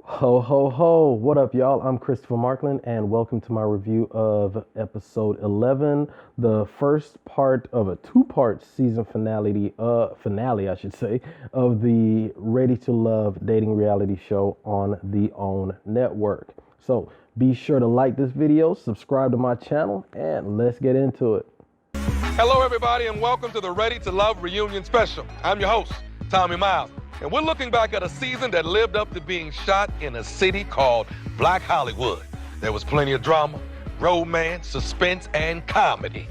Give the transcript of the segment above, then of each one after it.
Ho, ho, ho. What up, y'all? I'm Christopher Markland, and welcome to my review of episode 11, the first part of a two-part season finale, I should say, of the Ready to Love dating reality show on the OWN network. So be sure to like this video, subscribe to my channel, and let's get into it. Hello, everybody, and welcome to the Ready to Love reunion special. I'm your host, Tommy Miles, and we're looking back at a season that lived up to being shot in a city called Black Hollywood. There was plenty of drama, romance, suspense, and comedy.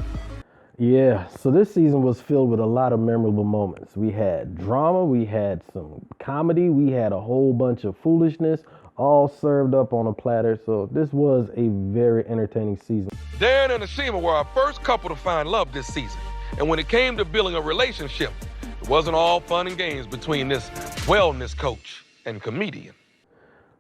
Yeah, so this season was filled with a lot of memorable moments. We had drama, we had some comedy, we had a whole bunch of foolishness, all served up on a platter. So this was a very entertaining season. Darren and Ashima were our first couple to find love this season. And when it came to building a relationship, it wasn't all fun and games between this wellness coach and comedian.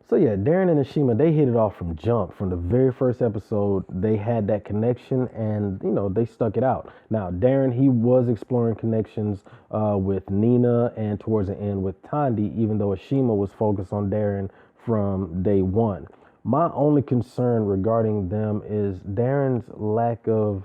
So yeah, Darren and Ashima, they hit it off from jump. From the very first episode, they had that connection and, they stuck it out. Now, Darren, he was exploring connections with Nina and towards the end with Tandi, even though Ashima was focused on Darren from day one. My only concern regarding them is Darren's lack of,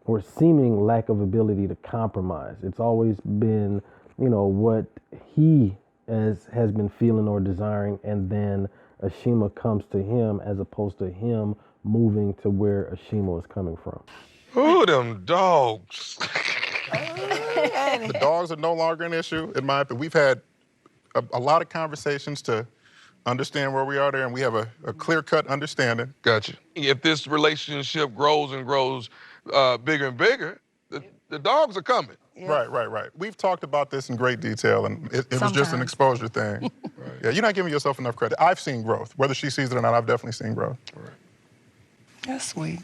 or seeming lack of ability to compromise. It's always been, what he has been feeling or desiring, and then Ashima comes to him as opposed to him moving to where Ashima was coming from. Ooh, them dogs. The dogs are no longer an issue, in my opinion. We've had a lot of conversations to understand where we are there, and we have a clear-cut understanding. Gotcha. If this relationship grows and grows bigger and bigger, the dogs are coming. Yeah. Right. We've talked about this in great detail, and it was just an exposure thing. Right. Yeah, you're not giving yourself enough credit. I've seen growth. Whether she sees it or not, I've definitely seen growth. Right. That's sweet.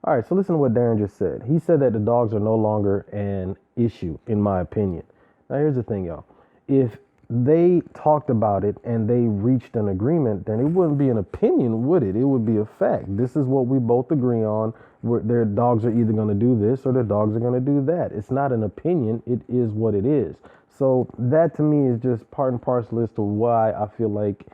All right, so listen to what Darren just said. He said that the dogs are no longer an issue, in my opinion. Now, here's the thing, y'all. If they talked about it and they reached an agreement, then it wouldn't be an opinion, would it? It would be a fact. This is what we both agree on. Their dogs are either going to do this or their dogs are going to do that. It's not an opinion. It is what it is. So that to me is just part and parcel as to why I feel like,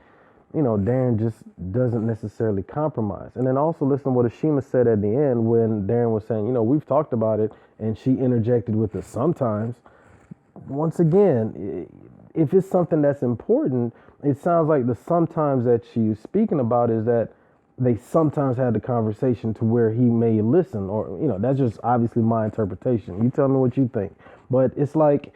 Darren just doesn't necessarily compromise. And then also listen to what Ashima said at the end when Darren was saying, we've talked about it, and she interjected with the sometimes. Once again, if it's something that's important, it sounds like the sometimes that she's speaking about is that they sometimes had the conversation to where he may listen, or, that's just obviously my interpretation. You tell me what you think. But it's like,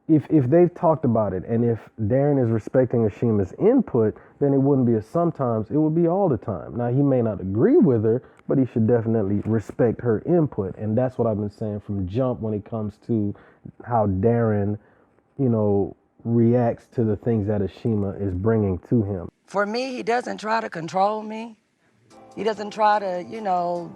if they've talked about it, and if Darren is respecting Ashima's input, then it wouldn't be a sometimes, it would be all the time. Now, he may not agree with her, but he should definitely respect her input. And that's what I've been saying from jump when it comes to how Darren, reacts to the things that Ashima is bringing to him. For me, he doesn't try to control me. He doesn't try to,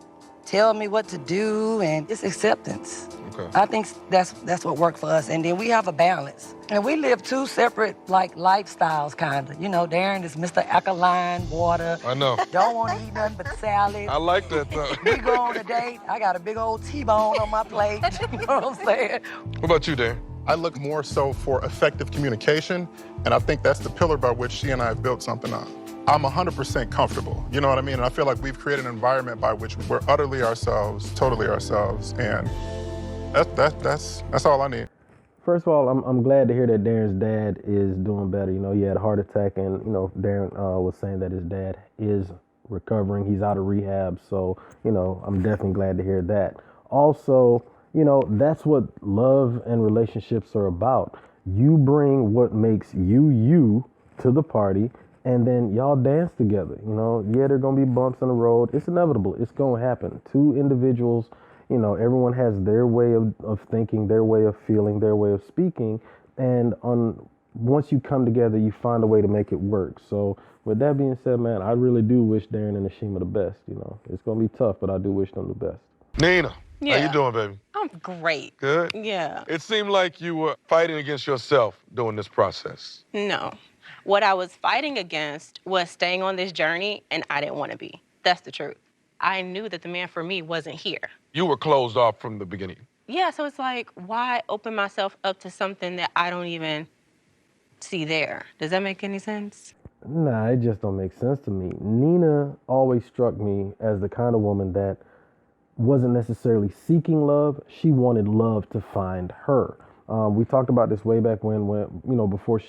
tell me what to do, and it's acceptance. Okay. I think that's what worked for us. And then we have a balance. And we live two separate, lifestyles, kind of. Darren is Mr. Alkaline water. I know. Don't want to eat nothing but salad. I like that, though. We go on a date. I got a big old T-bone on my plate. You know what I'm saying? What about you, Darren? I look more so for effective communication, and I think that's the pillar by which she and I have built something on. I'm 100% comfortable, you know what I mean? And I feel like we've created an environment by which we're utterly ourselves, totally ourselves, and that's all I need. First of all, I'm glad to hear that Darren's dad is doing better. He had a heart attack, and, Darren was saying that his dad is recovering. He's out of rehab, so, I'm definitely glad to hear that. Also, that's what love and relationships are about. You bring what makes you to the party, and then y'all dance together. Yeah, there are going to be bumps in the road. It's inevitable. It's going to happen. Two individuals, everyone has their way of thinking, their way of feeling, their way of speaking. And once you come together, you find a way to make it work. So with that being said, man, I really do wish Darren and Ashima the best. It's going to be tough, but I do wish them the best. Nina, Yeah. how you doing, baby? I'm great. Good? Yeah. It seemed like you were fighting against yourself during this process. No. What I was fighting against was staying on this journey, and I didn't want to be. That's the truth. I knew that the man for me wasn't here. You were closed off from the beginning. Yeah, so it's like, why open myself up to something that I don't even see there. Does that make any sense? Nah, it just don't make sense to me. Nina always struck me as the kind of woman that wasn't necessarily seeking love. She wanted love to find her. We talked about this way back when before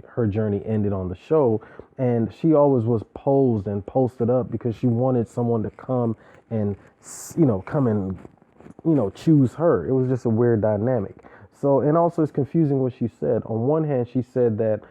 her journey ended on the show, and she always was posed and posted up because she wanted someone to come and choose her. It was just a weird dynamic. So, and also it's confusing what she said. On one hand, she said that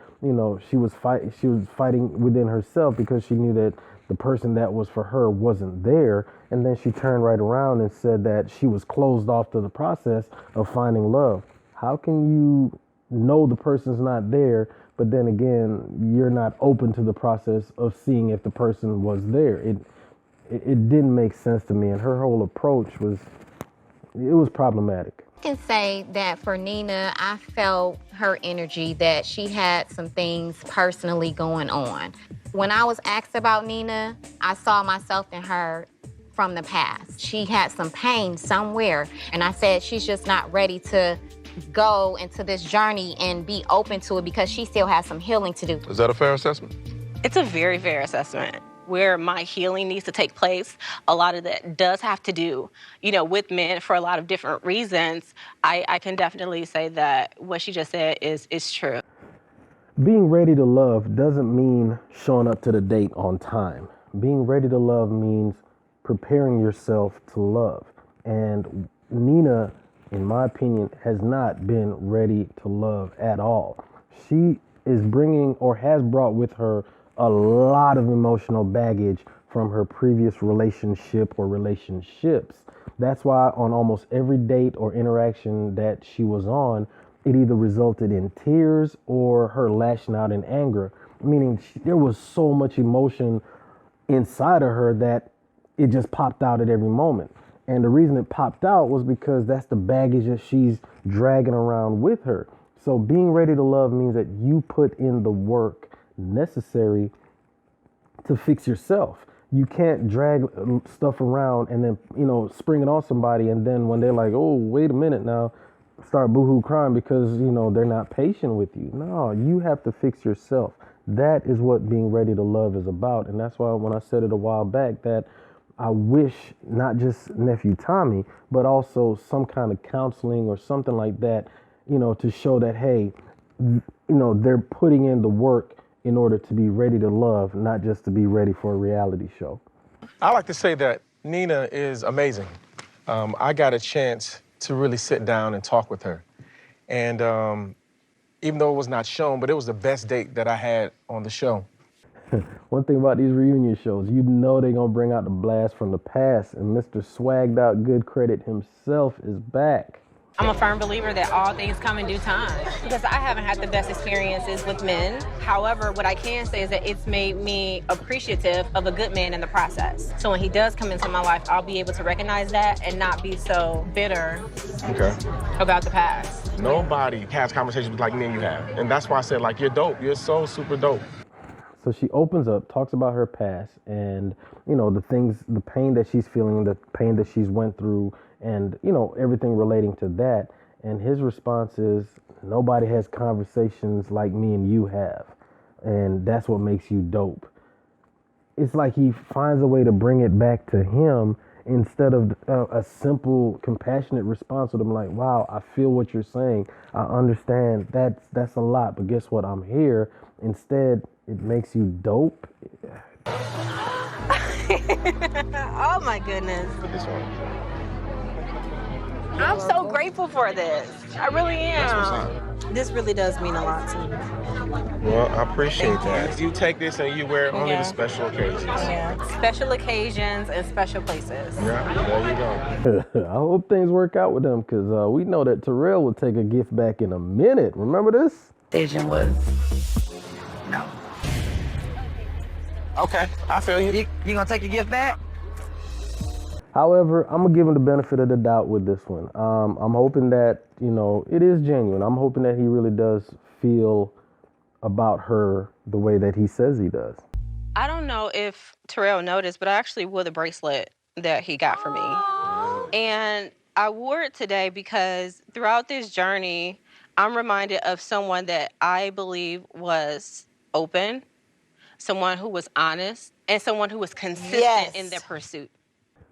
she was fighting within herself because she knew that the person that was for her wasn't there, and then she turned right around and said that she was closed off to the process of finding love. How can you know the person's not there, but then again, you're not open to the process of seeing if the person was there? It didn't make sense to me, and her whole approach was problematic. I can say that for Nina, I felt her energy, that she had some things personally going on. When I was asked about Nina, I saw myself in her from the past. She had some pain somewhere, and I said she's just not ready to go into this journey and be open to it because she still has some healing to do. Is that a fair assessment? It's a very fair assessment. Where my healing needs to take place, a lot of that does have to do, with men for a lot of different reasons. I can definitely say that what she just said is true. Being ready to love doesn't mean showing up to the date on time. Being ready to love means preparing yourself to love. And Nina, in my opinion, has not been ready to love at all. She is bringing or has brought with her a lot of emotional baggage from her previous relationship or relationships. That's why on almost every date or interaction that she was on, it either resulted in tears or her lashing out in anger, meaning there was so much emotion inside of her that it just popped out at every moment. And the reason it popped out was because that's the baggage that she's dragging around with her. So being ready to love means that you put in the work necessary to fix yourself. You can't drag stuff around and then, spring it on somebody, and then when they're like, oh, wait a minute now, start boohoo crying because, they're not patient with you. No, you have to fix yourself. That is what being ready to love is about. And that's why when I said it a while back that I wish not just nephew Tommy, but also some kind of counseling or something like that, to show that, hey, they're putting in the work in order to be ready to love, not just to be ready for a reality show. I like to say that Nina is amazing. I got a chance to really sit down and talk with her. And even though it was not shown, but it was the best date that I had on the show. One thing about these reunion shows, they're gonna bring out the blast from the past, and Mr. Swagged Out Good Credit himself is back. I'm a firm believer that all things come in due time because I haven't had the best experiences with men. However, what I can say is that it's made me appreciative of a good man in the process. So when he does come into my life, I'll be able to recognize that and not be so bitter about the past. Nobody has conversations like me and you have. And that's why I said, you're dope. You're so super dope. So she opens up, talks about her past and, the pain that she's feeling, the pain that she's went through, and, everything relating to that. And his response is, nobody has conversations like me and you have. And that's what makes you dope. It's like he finds a way to bring it back to him instead of a simple, compassionate response with him like, wow, I feel what you're saying. I understand that's a lot, but guess what? I'm here. Instead, it makes you dope. Oh my goodness. I'm so grateful for this. I really am. This really does mean a lot to me. Well, I appreciate that. You take this and you wear it only to special occasions. Yeah, special occasions and special places. Yeah, there you go. I hope things work out with them because we know that Terrell will take a gift back in a minute. Remember this? Decision was no. Okay, I feel you. You gonna take your gift back? However, I'm going to give him the benefit of the doubt with this one. I'm hoping that, it is genuine. I'm hoping that he really does feel about her the way that he says he does. I don't know if Terrell noticed, but I actually wore the bracelet that he got for me. And I wore it today because throughout this journey, I'm reminded of someone that I believe was open, someone who was honest, and someone who was consistent in their pursuit.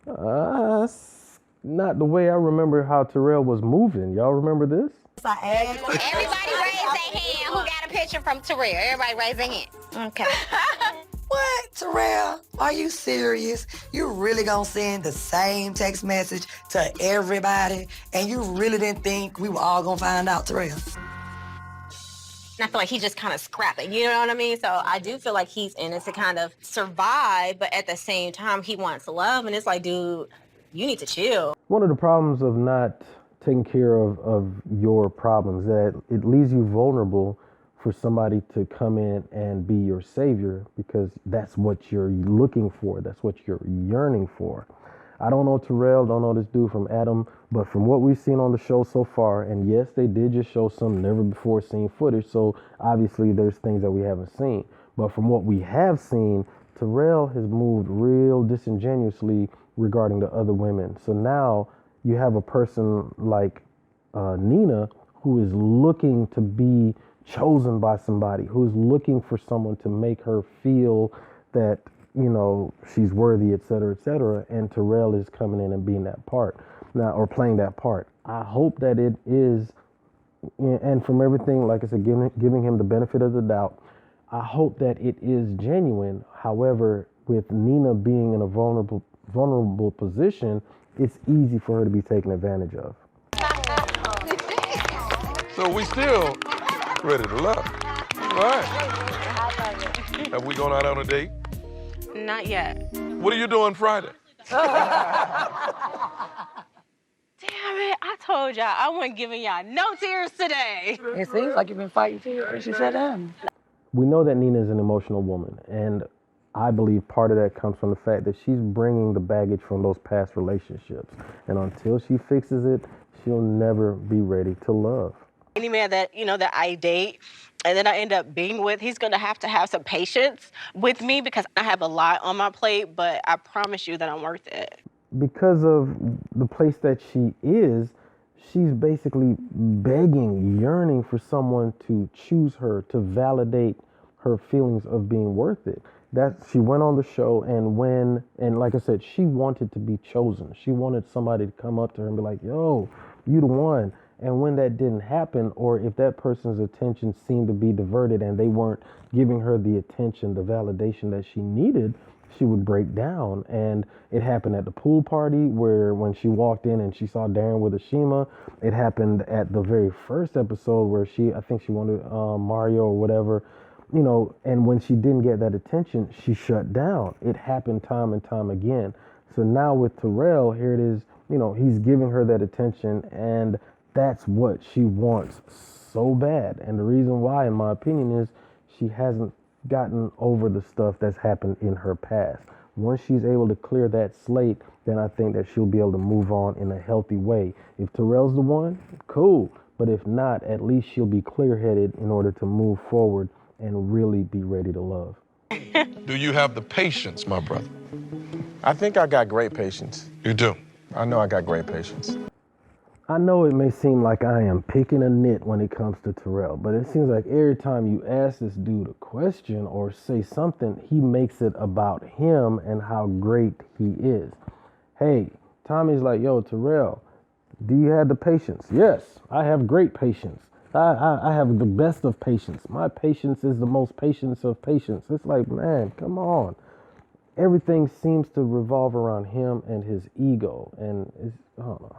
That's not the way I remember how Terrell was moving. Y'all remember this? Everybody raise their hand who got a picture from Terrell. Everybody raise their hand. Okay. What, Terrell? Are you serious? You really gonna send the same text message to everybody, and you really didn't think we were all gonna find out, Terrell? And I feel like he's just kind of scrapping, you know what I mean? So I do feel like he's in it to kind of survive, but at the same time, he wants love. And it's like, dude, you need to chill. One of the problems of not taking care of your problems, that it leaves you vulnerable for somebody to come in and be your savior, because that's what you're looking for. That's what you're yearning for. I don't know Terrell, don't know this dude from Adam, but from what we've seen on the show so far, and yes, they did just show some never before seen footage, so obviously there's things that we haven't seen. But from what we have seen, Terrell has moved real disingenuously regarding the other women. So now you have a person like Nina, who is looking to be chosen by somebody, who's looking for someone to make her feel that, you know, she's worthy, et cetera, and Terrell is coming in and being that part now, or playing that part. I hope that it is, and from everything, like I said, giving him the benefit of the doubt, I hope that it is genuine. However, with Nina being in a vulnerable position, it's easy for her to be taken advantage of. So we still ready to love. All right. Have we gone out on a date? Not yet. What are you doing Friday? Damn it, I told y'all I wasn't giving y'all no tears today. It seems like you've been fighting tears. You said that. We know that Nina is an emotional woman, and I believe part of that comes from the fact that she's bringing the baggage from those past relationships. And until she fixes it, she'll never be ready to love. Any man that, you know, that I date and then I end up being with, he's gonna have to have some patience with me because I have a lot on my plate, but I promise you that I'm worth it. Because of the place that she is, she's basically begging, yearning for someone to choose her, to validate her feelings of being worth it. That she went on the show, and like I said, she wanted to be chosen. She wanted somebody to come up to her and be like, yo, you the one. And when that didn't happen, or if that person's attention seemed to be diverted and they weren't giving her the attention, the validation that she needed, she would break down. And it happened at the pool party, where when she walked in and she saw Darren with Ashima. It happened at the very first episode where I think she wanted Mario or whatever, you know, and when she didn't get that attention, she shut down. It happened time and time again. So now with Terrell, here it is, you know, he's giving her that attention, and that's what she wants so bad. And the reason why, in my opinion, is she hasn't gotten over the stuff that's happened in her past. Once she's able to clear that slate, then I think that she'll be able to move on in a healthy way. If Terrell's the one, cool. But if not, at least she'll be clear-headed in order to move forward and really be ready to love. Do you have the patience, my brother? I think I got great patience. You do. I know I got great patience. I know it may seem like I am picking a nit when it comes to Terrell, but it seems like every time you ask this dude a question or say something, he makes it about him and how great he is. Hey, Tommy's like, yo, Terrell, do you have the patience? Yes, I have great patience. I have the best of patience. My patience is the most patience of patience. It's like, man, come on. Everything seems to revolve around him and his ego, and it's, I don't know.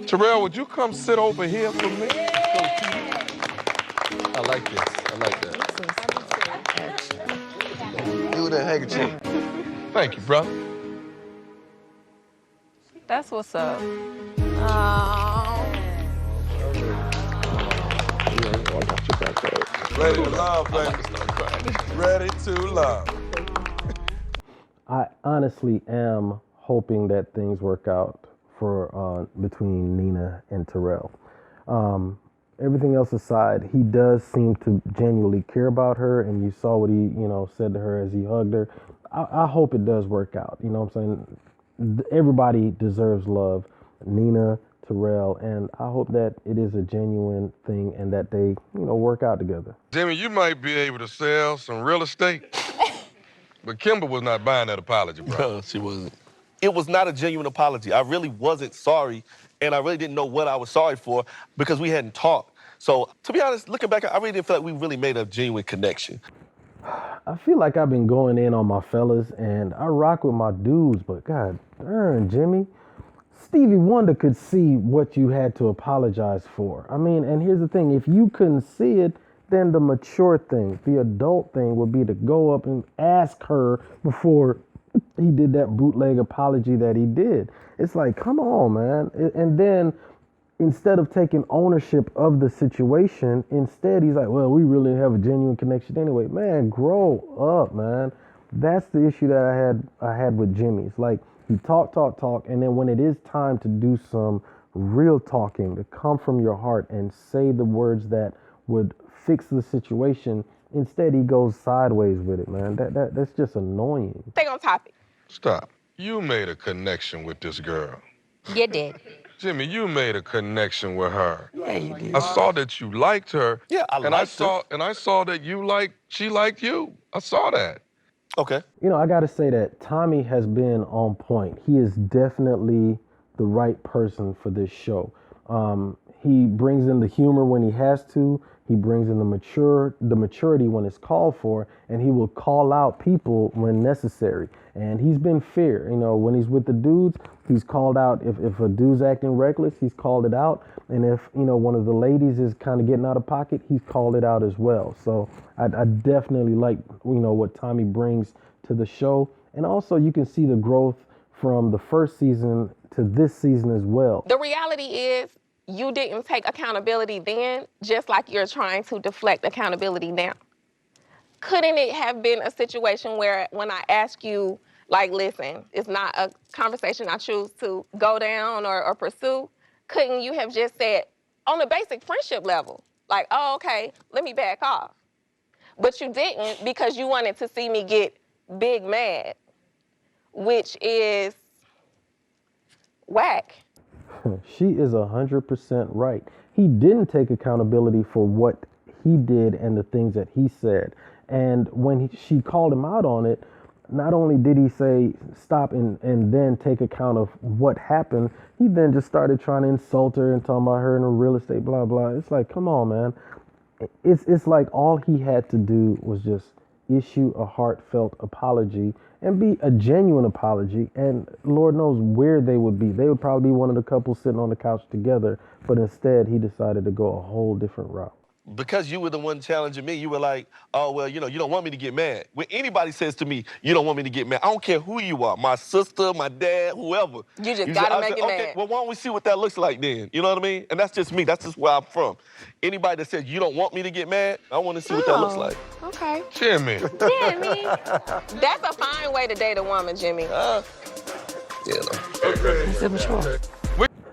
Terrell, would you come sit over here for me? I like this. I like that. Do the handkerchief. Thank you, brother. That's what's up. Ready to love, baby. Ready to love. I honestly am hoping that things work out for between Nina and Terrell. Everything else aside, he does seem to genuinely care about her, and you saw what he, said to her as he hugged her. I hope it does work out. You know what I'm saying? Everybody deserves love. Nina, Terrell, and I hope that it is a genuine thing and that they, work out together. Jimmy, you might be able to sell some real estate, but Kimber was not buying that apology, bro. No, she wasn't. It was not a genuine apology. I really wasn't sorry, and I really didn't know what I was sorry for because we hadn't talked. So, to be honest, looking back, I really didn't feel like we really made a genuine connection. I feel like I've been going in on my fellas, and I rock with my dudes, but god darn, Jimmy, Stevie Wonder could see what you had to apologize for. I mean, and here's the thing, if you couldn't see it, then the mature thing, the adult thing would be to go up and ask her before he did that bootleg apology that he did. It's like, come on, man. And then instead of taking ownership of the situation, instead he's like, well, we really have a genuine connection anyway. Man, grow up, man. That's the issue that I had with Jimmy. It's like you talk, and then when it is time to do some real talking, to come from your heart and say the words that would fix the situation, instead he goes sideways with it, man. That's just annoying. Stay on topic. Stop. You made a connection with this girl. You did. Jimmy, you made a connection with her. Yeah, you did. I saw that you liked her. Yeah, I liked her. And I saw that she liked you. I saw that. Okay. I gotta say that Tommy has been on point. He is definitely the right person for this show. He brings in the humor when he has to. He brings in the maturity when it's called for, and he will call out people when necessary. And he's been fair. When he's with the dudes, he's called out. If a dude's acting reckless, he's called it out. And if, one of the ladies is kind of getting out of pocket, he's called it out as well. So I definitely like, what Tommy brings to the show. And also you can see the growth from the first season to this season as well. The reality is you didn't take accountability then, just like you're trying to deflect accountability now. Couldn't it have been a situation where when I ask you, like, listen, it's not a conversation I choose to go down or pursue, couldn't you have just said, on a basic friendship level, like, oh, okay, let me back off. But you didn't because you wanted to see me get big mad, which is whack. She is 100% right. He didn't take accountability for what he did and the things that he said. And when she called him out on it, not only did he say stop and then take account of what happened, he then just started trying to insult her and talking about her in the real estate, blah, blah. It's like, come on, man. It's like all he had to do was just issue a heartfelt apology and be a genuine apology, and Lord knows where they would be. They would probably be one of the couples sitting on the couch together, but instead he decided to go a whole different route. Because you were the one challenging me, you were like, oh, well, you don't want me to get mad. When anybody says to me, you don't want me to get mad, I don't care who you are, my sister, my dad, whoever. You just gotta make it okay, mad. well, why don't we see what that looks like then? You know what I mean? And that's just me. That's just where I'm from. Anybody that says you don't want me to get mad, I want to see what that looks like. Okay. Jimmy. Jimmy. That's a fine way to date a woman, Jimmy.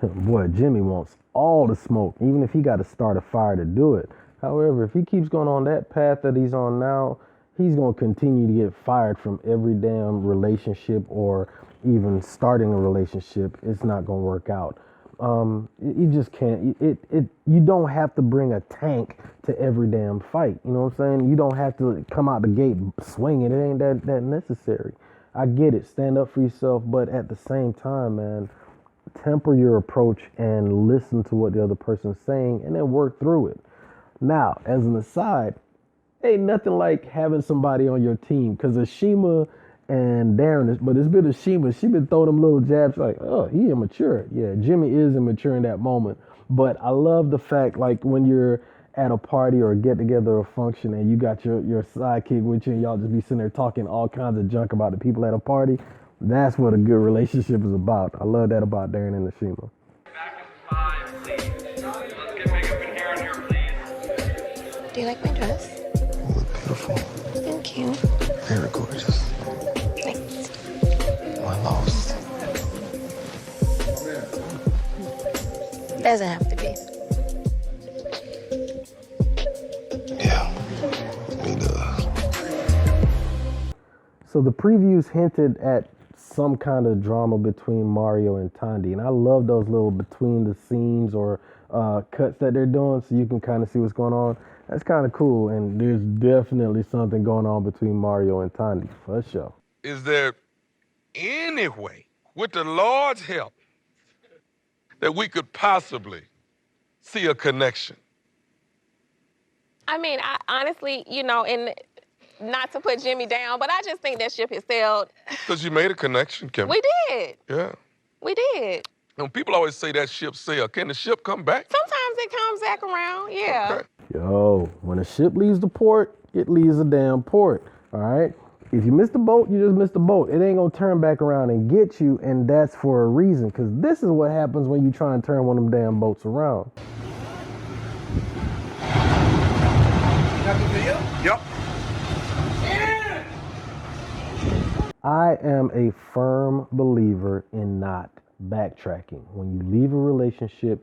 Boy, Jimmy wants all the smoke, even if he got to start a fire to do it. However, if he keeps going on that path that he's on now, he's going to continue to get fired from every damn relationship or even starting a relationship. It's not going to work out. You just can't. You don't have to bring a tank to every damn fight. You know what I'm saying? You don't have to come out the gate swinging. It ain't that necessary. I get it. Stand up for yourself. But at the same time, man, temper your approach and listen to what the other person's saying and then work through it. Now, as an aside, ain't nothing like having somebody on your team, because Ashima and Darren, but it's been Ashima, she been throwing them little jabs like, oh, he immature. Yeah, Jimmy is immature in that moment. But I love the fact, like, when you're at a party or a get-together or function and you got your sidekick with you and y'all just be sitting there talking all kinds of junk about the people at a party, that's what a good relationship is about. I love that about Darren and Ashima. Do you like my dress? You look beautiful. Thank you. Very gorgeous. Thanks. I'm lost. Doesn't have to be. Yeah, it does. So the previews hinted at some kind of drama between Mario and Tandy. And I love those little between the scenes or cuts that they're doing so you can kind of see what's going on. That's kind of cool. And there's definitely something going on between Mario and Tandy, for sure. Is there any way, with the Lord's help, that we could possibly see a connection? I mean, I honestly, and not to put Jimmy down, but I just think that ship has sailed. Because you made a connection, Kim. We did. Yeah. We did. And people always say that ship sailed. Can the ship come back? Sometimes it comes back around, yeah. Okay. Yo, when a ship leaves the port, it leaves the damn port, all right? If you miss the boat, you just miss the boat. It ain't gonna turn back around and get you, and that's for a reason, because this is what happens when you try and turn one of them damn boats around. Nothing for you? Yep. I am a firm believer in not backtracking. When you leave a relationship,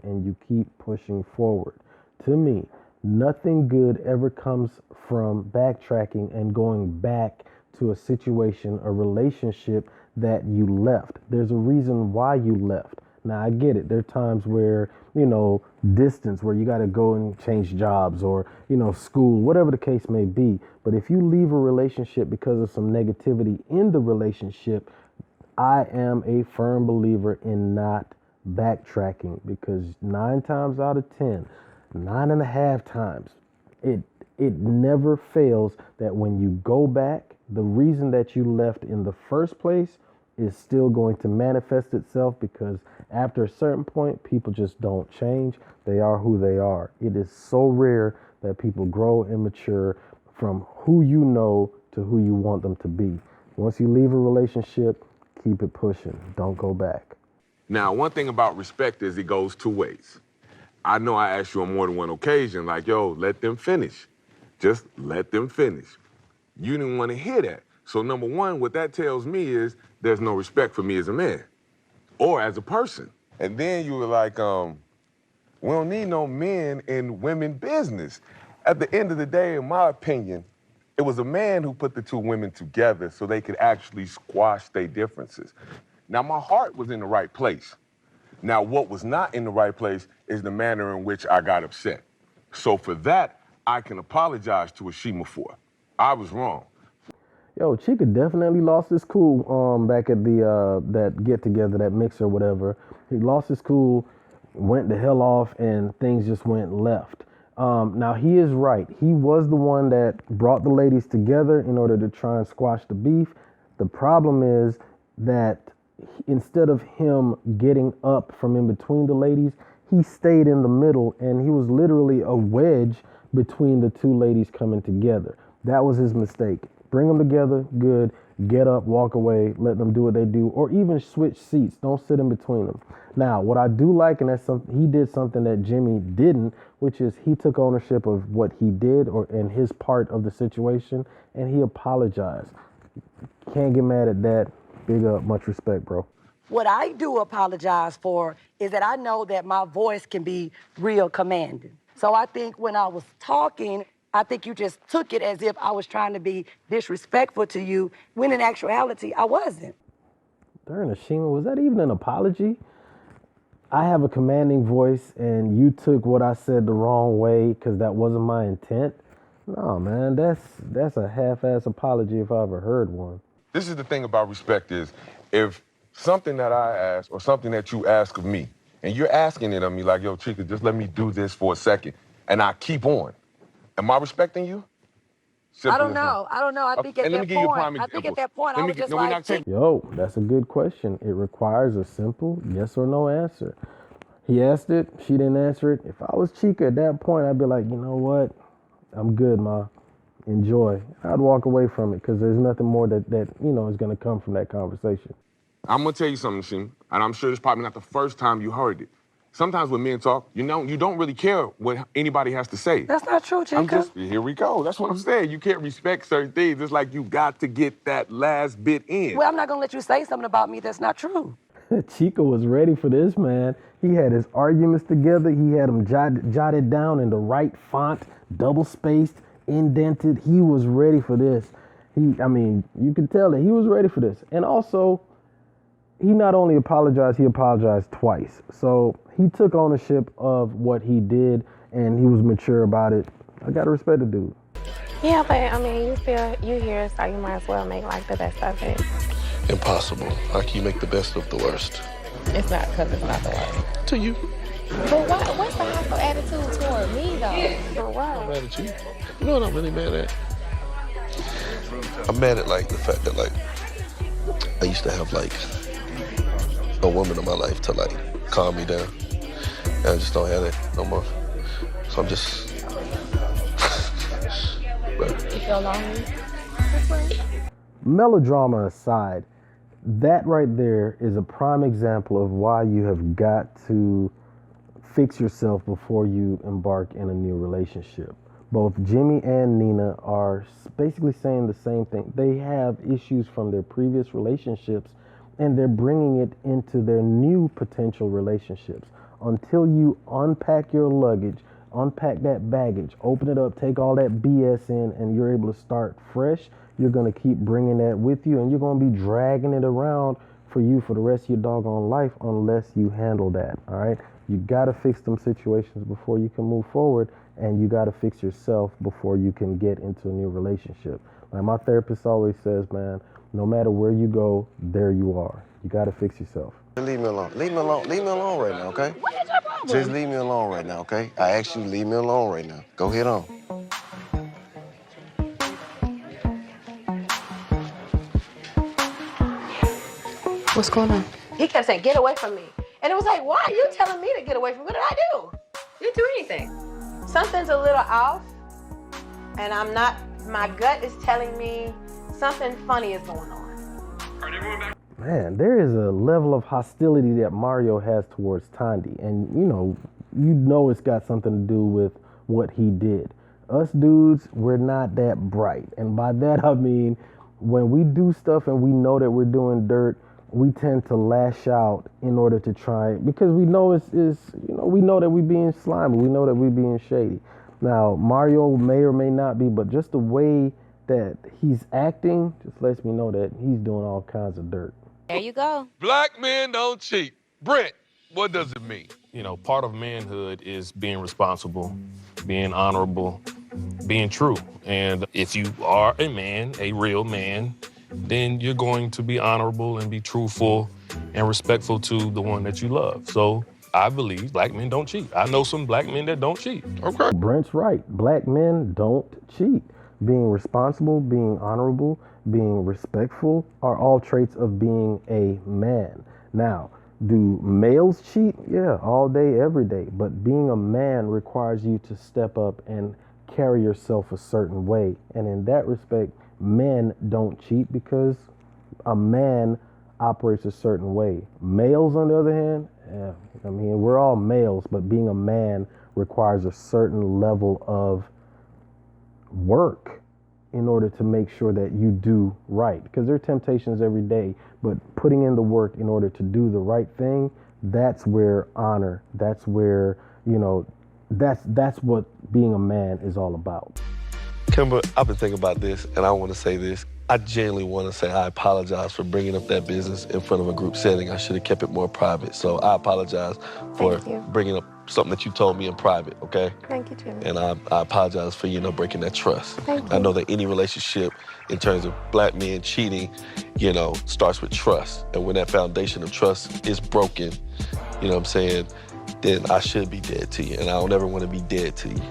and you keep pushing forward. To me, nothing good ever comes from backtracking and going back to a situation, a relationship that you left. There's a reason why you left. Now, I get it. There are times where, distance, where you got to go and change jobs or, school, whatever the case may be. But if you leave a relationship because of some negativity in the relationship, I am a firm believer in not backtracking, because 9 times out of 10, 9.5 times, it never fails that when you go back, the reason that you left in the first place is still going to manifest itself, because after a certain point, people just don't change. They are who they are. It is so rare that people grow and mature from who you know to who you want them to be. Once you leave a relationship, keep it pushing. Don't go back. Now, one thing about respect is it goes 2 ways. I know I asked you on more than one occasion, like, yo, let them finish. Just let them finish. You didn't want to hear that. So number one, what that tells me is there's no respect for me as a man or as a person. And then you were like, we don't need no men in women business. At the end of the day, in my opinion, it was a man who put the 2 women together so they could actually squash their differences. Now, my heart was in the right place. Now, what was not in the right place is the manner in which I got upset. So for that, I can apologize to Ashima for. I was wrong. Yo, Chica definitely lost his cool back at the that get together, that mixer, whatever. He lost his cool, went the hell off, and things just went left. Now, he is right. He was the one that brought the ladies together in order to try and squash the beef. The problem is that instead of him getting up from in between the ladies, he stayed in the middle, and he was literally a wedge between the 2 ladies coming together. That was his mistake. Bring them together, good. Get up, walk away, let them do what they do, or even switch seats. Don't sit in between them. Now, what I do like, and that's something he did, something that Jimmy didn't, which is he took ownership of what he did and his part of the situation, and he apologized. Can't get mad at that. Big up, much respect, bro. What I do apologize for is that I know that my voice can be real commanding. So I think when I was talking, I think you just took it as if I was trying to be disrespectful to you, when in actuality, I wasn't. Darn, Ashima, was that even an apology? I have a commanding voice, and you took what I said the wrong way because that wasn't my intent? No, man, that's a half-ass apology if I ever heard one. This is the thing about respect is, if something that I ask or something that you ask of me, and you're asking it of me like, yo, Chica, just let me do this for a second, and I keep on, am I respecting you? I don't know. I think at that point, I was just like, Yo, that's a good question. It requires a simple yes or no answer. He asked it, she didn't answer it. If I was Chica at that point, I'd be like, you know what? I'm good, ma. Enjoy. I'd walk away from it because there's nothing more that is going to come from that conversation. I'm going to tell you something, Shim, and I'm sure it's probably not the first time you heard it. Sometimes when men talk, you don't really care what anybody has to say. That's not true, Chica. Here we go. That's what I'm saying. You can't respect certain things. It's like you got to get that last bit in. Well, I'm not going to let you say something about me that's not true. Chica was ready for this, man. He had his arguments together. He had them jotted down in the right font, double-spaced, indented. He was ready for this. I mean, you could tell that he was ready for this. And also, he not only apologized, he apologized twice. So he took ownership of what he did, and he was mature about it. I gotta respect the dude. Yeah, but I mean, you here, so you might as well make like the best of it. Impossible. How can you make the best of the worst? It's not because it's not the worst. To you. But what's the hostile attitude toward me, though? For what? I'm mad at you. You know what I'm really mad at? I'm mad at, like, the fact that, like, I used to have, like, a woman in my life to, like, calm me down. And I just don't have that no more. So I'm just... You feel lonely? Melodrama aside, that right there is a prime example of why you have got to fix yourself before you embark in a new relationship. Both Jimmy and Nina are basically saying the same thing. They have issues from their previous relationships, and they're bringing it into their new potential relationships. Until you unpack your luggage, unpack that baggage, open it up, take all that BS in, and you're able to start fresh, you're going to keep bringing that with you, and you're going to be dragging it around for you for the rest of your doggone life unless you handle that, all right? You got to fix them situations before you can move forward, and you got to fix yourself before you can get into a new relationship. Like my therapist always says, man, no matter where you go, there you are. You got to fix yourself. Leave me alone. Leave me alone. Leave me alone right now, okay? What is your problem? Just leave me alone right now, okay? I asked you to leave me alone right now. Go ahead on. What's going on? He kept saying, get away from me. And it was like, why are you telling me to get away from me? What did I do? You didn't do anything. Something's a little off, and my gut is telling me something funny is going on. Man, there is a level of hostility that Mario has towards Tandy. And, you know it's got something to do with what he did. Us dudes, we're not that bright. And by that, I mean, when we do stuff and we know that we're doing dirt, we tend to lash out in order to try, because we know we know that we're being slimy. We know that we're being shady. Now, Mario may or may not be, but just the way that he's acting just lets me know that he's doing all kinds of dirt. There you go. Black men don't cheat. Brent, what does it mean? You know, part of manhood is being responsible, being honorable, being true. And if you are a man, a real man, then you're going to be honorable and be truthful and respectful to the one that you love. So I believe black men don't cheat. I know some black men that don't cheat. Okay. Brent's right. Black men don't cheat. Being responsible, being honorable, being respectful are all traits of being a man. Now, do males cheat? Yeah, all day, every day. But being a man requires you to step up and carry yourself a certain way. And in that respect, men don't cheat because a man operates a certain way. Males, on the other hand, I mean, we're all males, but being a man requires a certain level of work in order to make sure that you do right. Because there are temptations every day, but putting in the work in order to do the right thing, that's where honor, that's where, that's what being a man is all about. Kimber, I've been thinking about this, and I want to say this. I genuinely want to say I apologize for bringing up that business in front of a group setting. I should have kept it more private. So I apologize for bringing up something that you told me in private, okay? Thank you, Jimmy. And I apologize for, breaking that trust. Thank you. I know that any relationship in terms of black men cheating, starts with trust. And when that foundation of trust is broken, you know what I'm saying, then I should be dead to you. And I don't ever want to be dead to you.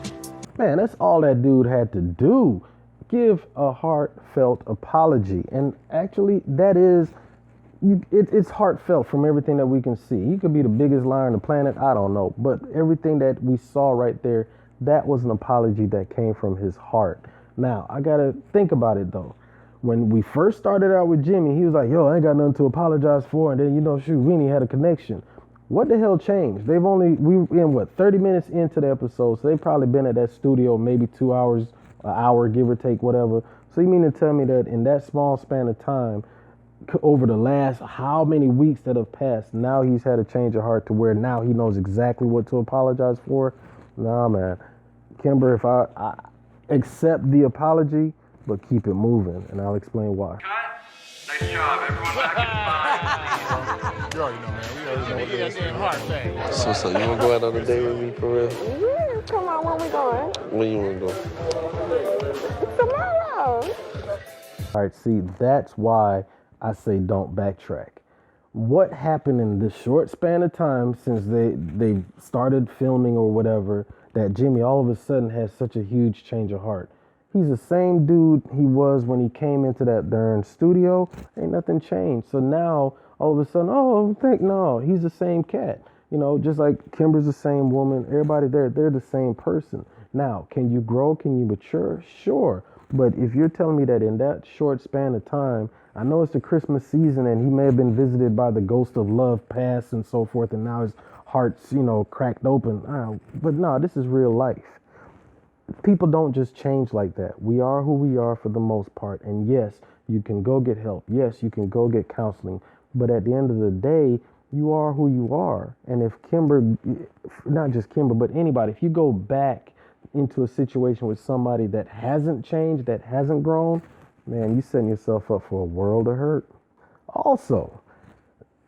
Man, that's all that dude had to do. Give a heartfelt apology. And actually, it's heartfelt from everything that we can see. He could be the biggest liar on the planet, I don't know. But everything that we saw right there, that was an apology that came from his heart. Now, I gotta think about it though. When we first started out with Jimmy, he was like, yo, I ain't got nothing to apologize for. And then, we ain't had a connection. What the hell changed? We in 30 minutes into the episode, so they've probably been at that studio maybe 2 hours, an hour, give or take, whatever. So you mean to tell me that in that small span of time, over the last how many weeks that have passed, now he's had a change of heart to where now he knows exactly what to apologize for? Nah, man. Kimber, if I accept the apology, but keep it moving, and I'll explain why. Nice job. Everyone back in the You already know, man. We already know what it is. So you wanna go out on a date with me for real? Yeah, come on, where we going? Where you wanna go? Tomorrow. All right, see, that's why I say don't backtrack. What happened in this short span of time since they started filming or whatever that Jimmy all of a sudden has such a huge change of heart? He's the same dude he was when he came into that darn studio. Ain't nothing changed. So now all of a sudden, no, he's the same cat. You know, just like Kimber's the same woman, everybody there, they're the same person. Now, can you grow? Can you mature? Sure. But if you're telling me that in that short span of time, I know it's the Christmas season and he may have been visited by the ghost of love past and so forth, and now his heart's, cracked open. But no, this is real life. People don't just change like that. We are who we are for the most part. And yes, you can go get help. Yes, you can go get counseling. But at the end of the day, you are who you are. And if Kimber, not just Kimber, but anybody, if you go back into a situation with somebody that hasn't changed, that hasn't grown, man, you're setting yourself up for a world of hurt. Also,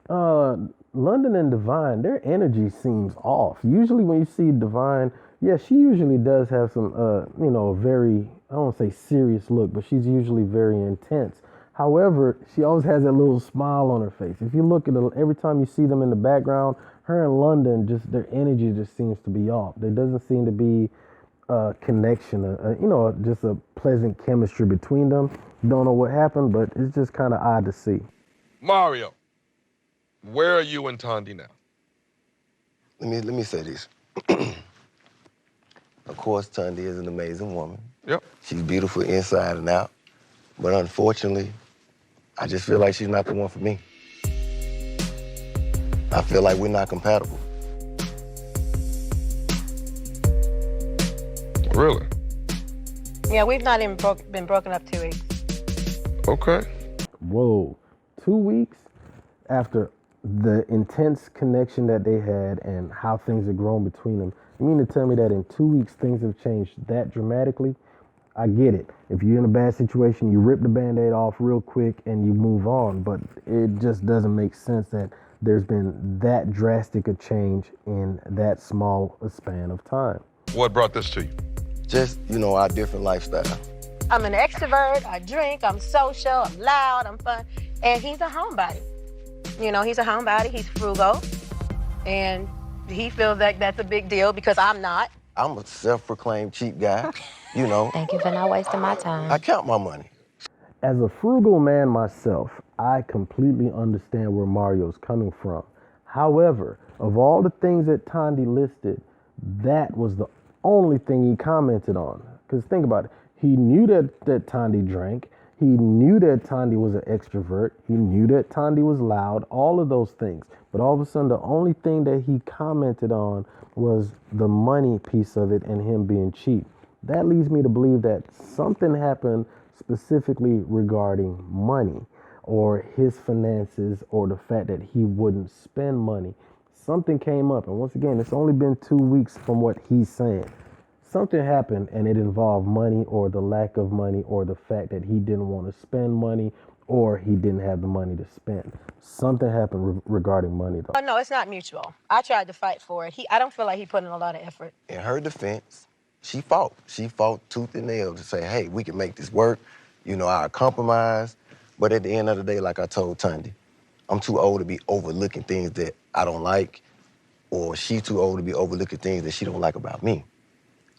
London and Divine, their energy seems off. Usually when you see Divine, yeah, she usually does have some, very, I don't want to say serious look, but she's usually very intense. However, she always has that little smile on her face. If you look at it, every time you see them in the background, her and London, just their energy just seems to be off. There doesn't seem to be a connection, just a pleasant chemistry between them. Don't know what happened, but it's just kind of odd to see. Mario, where are you and Tandy now? Let me say this. Of course, Tandy is an amazing woman. Yep. She's beautiful inside and out. But unfortunately, I just feel like she's not the one for me. I feel like we're not compatible. Really? Yeah, we've not even been broken up 2 weeks. Okay. Whoa, 2 weeks after the intense connection that they had and how things had grown between them. You mean to tell me that in 2 weeks things have changed that dramatically? I get it. If you're in a bad situation, you rip the Band-Aid off real quick and you move on. But it just doesn't make sense that there's been that drastic a change in that small a span of time. What brought this to you? Just, our different lifestyle. I'm an extrovert, I drink, I'm social, I'm loud, I'm fun. And he's a homebody. He's a homebody, he's frugal. And he feels like that's a big deal because I'm not. I'm a self-proclaimed cheap guy, Thank you for not wasting my time. I count my money. As a frugal man myself, I completely understand where Mario's coming from. However, of all the things that Tandy listed, that was the only thing he commented on. Because think about it. He knew that Tandy drank. He knew that Tandy was an extrovert. He knew that Tandy was loud, all of those things. But all of a sudden, the only thing that he commented on was the money piece of it and him being cheap. That leads me to believe that something happened specifically regarding money or his finances or the fact that he wouldn't spend money. Something came up. And once again, it's only been 2 weeks from what he's saying. Something happened and it involved money or the lack of money or the fact that he didn't want to spend money or he didn't have the money to spend. Something happened regarding money though. Oh, no, it's not mutual. I tried to fight for it. I don't feel like he put in a lot of effort. In her defense, she fought. She fought tooth and nail to say, hey, we can make this work. I'll compromise. But at the end of the day, like I told Tandy, I'm too old to be overlooking things that I don't like, or she's too old to be overlooking things that she don't like about me.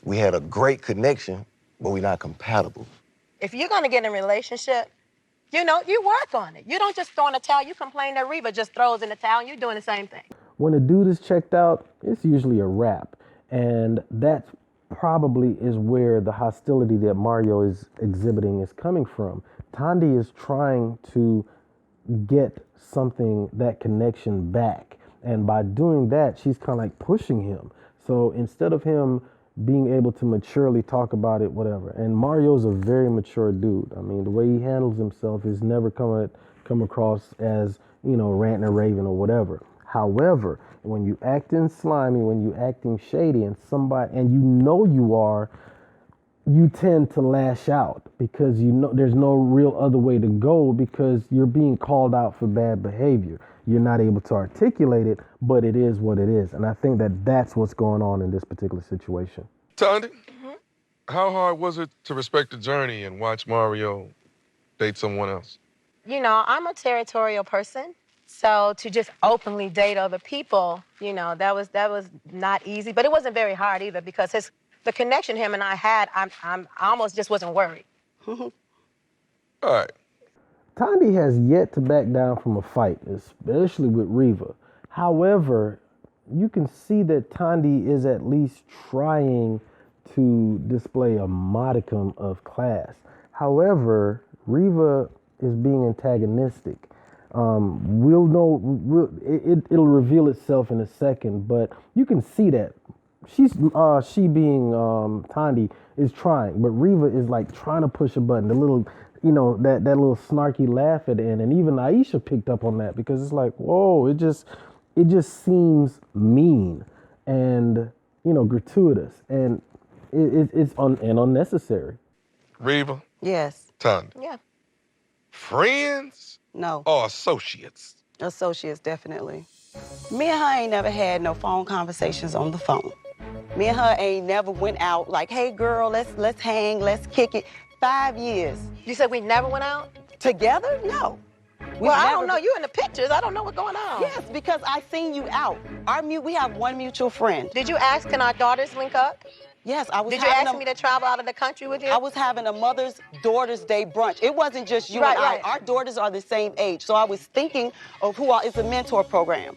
We had a great connection, but we're not compatible. If you're gonna get in a relationship, you work on it. You don't just throw in a towel. You complain that Reba just throws in the towel and you're doing the same thing. When a dude is checked out, it's usually a wrap. And that probably is where the hostility that Mario is exhibiting is coming from. Tandy is trying to get that connection back. And by doing that, she's kind of like pushing him. So instead of him being able to maturely talk about it, whatever. And Mario's a very mature dude. I mean, the way he handles himself is never come across as, ranting or raving or whatever. However, when you acting slimy, when you acting shady and you are, you tend to lash out because you know there's no real other way to go because you're being called out for bad behavior. You're not able to articulate it, but it is what it is. And I think that that's what's going on in this particular situation. Tandy, how hard was it to respect the journey and watch Mario date someone else? You know, I'm a territorial person. So to just openly date other people, you know, that was not easy, but it wasn't very hard either because the connection him and I had, I almost just wasn't worried. All right. Tandy has yet to back down from a fight, especially with Reva. However, you can see that Tandy is at least trying to display a modicum of class. However, Reva is being antagonistic. We'll know, it'll reveal itself in a second, but you can see that she being Tandy is trying, but Reva is like trying to push a button. The little, you know, that little snarky laugh at the end, and even Aisha picked up on that because it's like, whoa, it just seems mean and, you know, gratuitous, and it's unnecessary. Reva? Yes. Tandy? Yeah. Friends? No. Or associates? Associates, definitely. Me and her ain't never had no phone conversations on the phone. Me and her ain't never went out like, hey girl, let's hang, let's kick it. 5 years. You said we never went out? Together? No. Well, I don't know. You in the pictures. I don't know what's going on. Yes, because I seen you out. We have one mutual friend. Did you ask, can our daughters link up? Yes, I was. Did you ask me to travel out of the country with you? I was having a mother's daughter's day brunch. It wasn't just you and I. Our daughters are the same age, so I was thinking of it's a mentor program.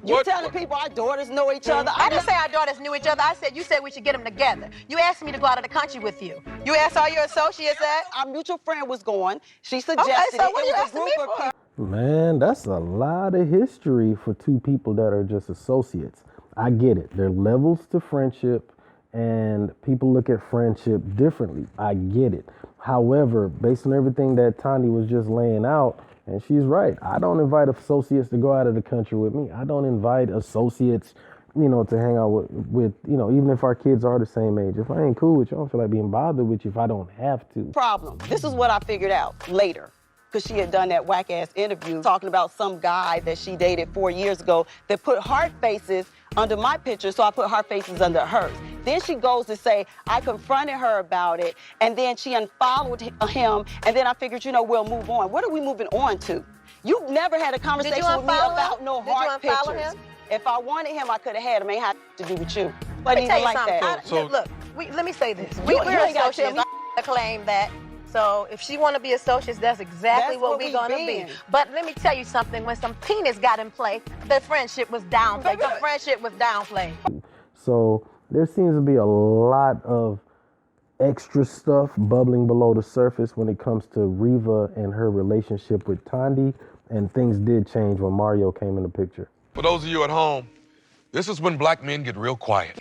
You telling people our daughters know each other? I didn't say our daughters knew each other. You said we should get them together. You asked me to go out of the country with you. You asked all your associates that? Our mutual friend was going. She suggested so what are you asking me for? Man, that's a lot of history for two people that are just associates. I get it. There are levels to friendship, and people look at friendship differently. I get it. However, based on everything that Tandy was just laying out, and she's right, I don't invite associates to go out of the country with me. I don't invite associates, you know, to hang out with, you know, even if our kids are the same age. If I ain't cool with you, I don't feel like being bothered with you if I don't have to. Problem. This is what I figured out later. Because she had done that whack-ass interview talking about some guy that she dated 4 years ago that put heart faces under my picture, so I put heart faces under hers. Then she goes to say, I confronted her about it, and then she unfollowed him, and then I figured, you know, we'll move on. What are we moving on to? You've never had a conversation with me about no heart pictures. If I wanted him, I could have had him. Ain't had to do with you. Let me tell you like something. that. Look, let me say this. We're associates. I claim that. So if she want to be associates, that's exactly what we're going to be. But let me tell you something. When some penis got in play, the friendship was downplayed. The friendship was downplayed. So there seems to be a lot of extra stuff bubbling below the surface when it comes to Reva and her relationship with Tandy, and things did change when Mario came in the picture. For those of you at home, this is when black men get real quiet.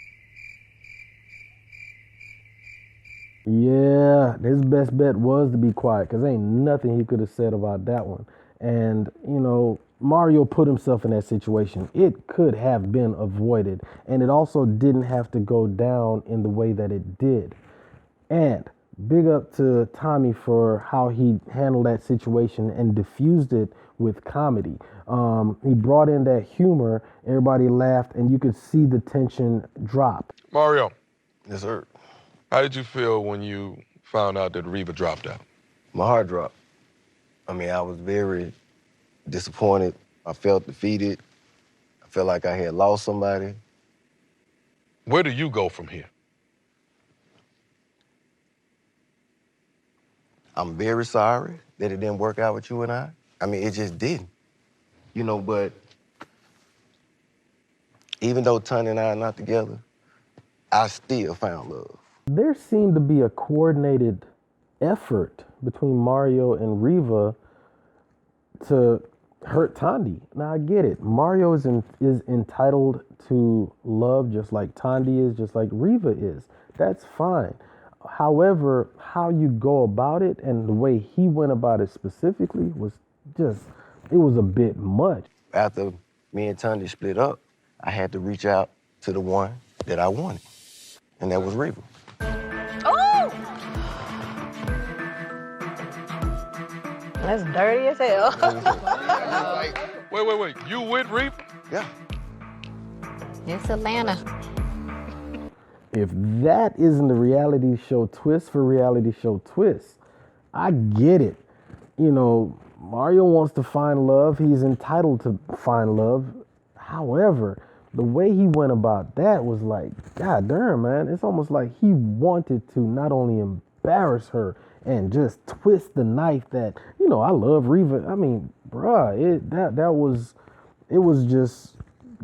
Yeah, his best bet was to be quiet because ain't nothing he could have said about that one. And, you know, Mario put himself in that situation. It could have been avoided, and it also didn't have to go down in the way that it did. And big up to Tommy for how he handled that situation and diffused it with comedy. He brought in that humor, everybody laughed, and you could see the tension drop. Mario. Yes, sir. How did you feel when you found out that Reva dropped out? My heart dropped. I mean, I was very disappointed. I felt defeated. I felt like I had lost somebody. Where do you go from here? I'm very sorry that it didn't work out with you and I. I mean, it just didn't. You know, but even though Tanya and I are not together, I still found love. There seemed to be a coordinated effort between Mario and Reva to hurt Tandy. Now, I get it. Mario is entitled to love just like Tandy is, just like Reva is. That's fine. However, how you go about it and the way he went about it specifically was just, it was a bit much. After me and Tandy split up, I had to reach out to the one that I wanted, and that was Reva. Oh! That's dirty as hell. Wait. You with Reef? Yeah. It's Atlanta. If that isn't the reality show twist for reality show twist, I get it. You know, Mario wants to find love. He's entitled to find love. However, the way he went about that was like, God damn, man. It's almost like he wanted to not only embarrass her and just twist the knife that, you know, I love Reva. I mean, bruh, it was just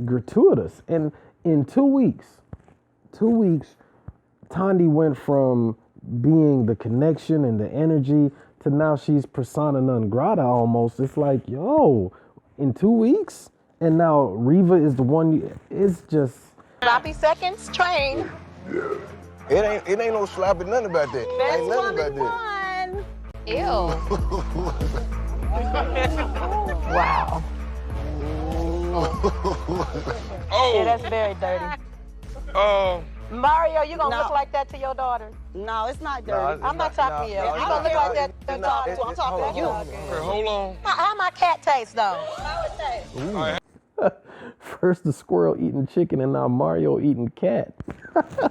gratuitous. And in 2 weeks, Tandi went from being the connection and the energy to now she's persona non grata almost. It's like, yo, in 2 weeks? And now Reva is the one, it's just... Sloppy seconds train. It ain't no sloppy nothing about that. Best Ain't nothing woman about won. Ew. Wow. Oh. Yeah, that's very dirty. Mario, you gonna look like that to your daughter? No, it's not dirty. I'm not talking to you. You gonna look like that to your daughter? I'm talking to you. Okay, hold on. How my cat taste though? First the squirrel eating chicken and now Mario eating cat.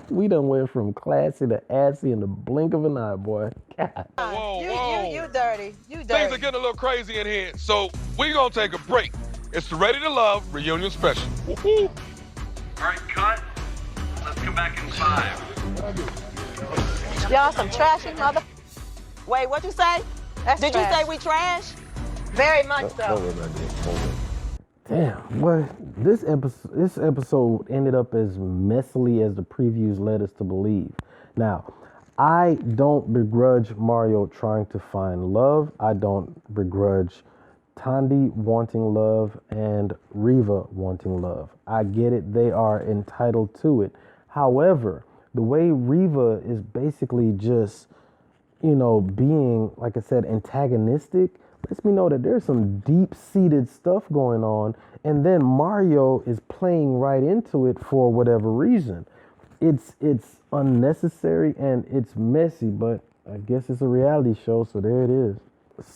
We done went from classy to assy in the blink of an eye, boy. God. Whoa. You dirty. You dirty. Things are getting a little crazy in here, so we're gonna take a break. It's the Ready to Love reunion special. Woo-hoo. All right, cut. Let's come back in 5. Y'all some trashy mother. Wait, what you say? Did you say we trash? Very much so. Don't worry about that. Don't worry. Damn, well, this episode ended up as messily as the previews led us to believe. Now, I don't begrudge Mario trying to find love. I don't begrudge Tandi wanting love and Reva wanting love. I get it. They are entitled to it. However, the way Reva is basically just, you know, being, like I said, antagonistic, lets me know that there's some deep-seated stuff going on, and then Mario is playing right into it for whatever reason. It's unnecessary and it's messy, but I guess it's a reality show, so there it is.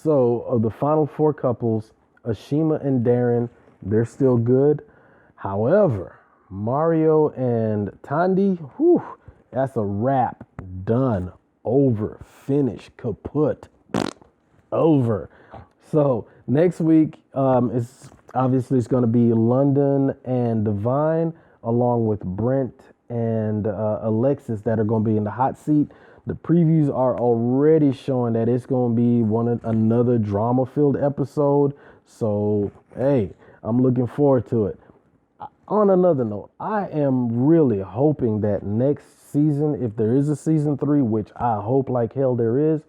So, of the final 4 couples, Ashima and Darren, they're still good. However, Mario and Tandi, whew, that's a wrap. Done. Over. Finished. Kaput. Over. So next week, it's going to be London and Divine, along with Brent and Alexis, that are going to be in the hot seat. The previews are already showing that it's going to be another drama-filled episode. So, hey, I'm looking forward to it. On another note, I am really hoping that next season, if there is a season 3, which I hope like hell there is,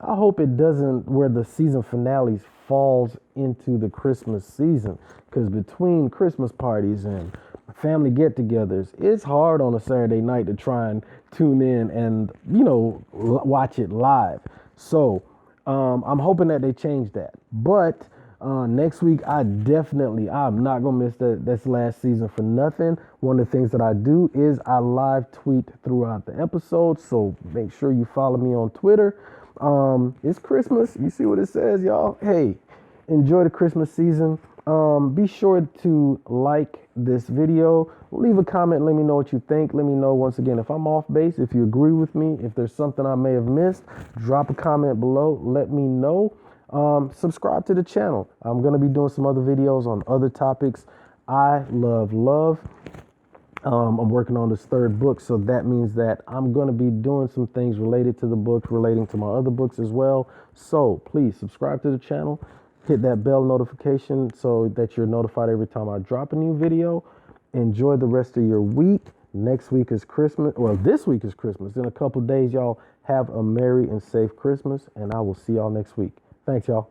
I hope it doesn't, where the season finales falls into the Christmas season. Because between Christmas parties and family get-togethers, it's hard on a Saturday night to try and tune in and, you know, watch it live. So I'm hoping that they change that. But next week, I'm not going to miss this last season for nothing. One of the things that I do is I live tweet throughout the episode. So make sure you follow me on Twitter. It's Christmas. You see what it says, y'all? Hey, enjoy the Christmas season. Be sure to like this video. Leave a comment. Let me know what you think. Let me know, once again, if I'm off base, if you agree with me, if there's something I may have missed, drop a comment below. Let me know. Subscribe to the channel. I'm going to be doing some other videos on other topics. I love love. I'm working on this 3rd book, so that means that I'm going to be doing some things related to the book, relating to my other books as well. So please subscribe to the channel, hit that bell notification so that you're notified every time I drop a new video. Enjoy the rest of your week. Next week is Christmas. Well, this week is Christmas. In a couple days, y'all have a merry and safe Christmas, and I will see y'all next week. Thanks, y'all.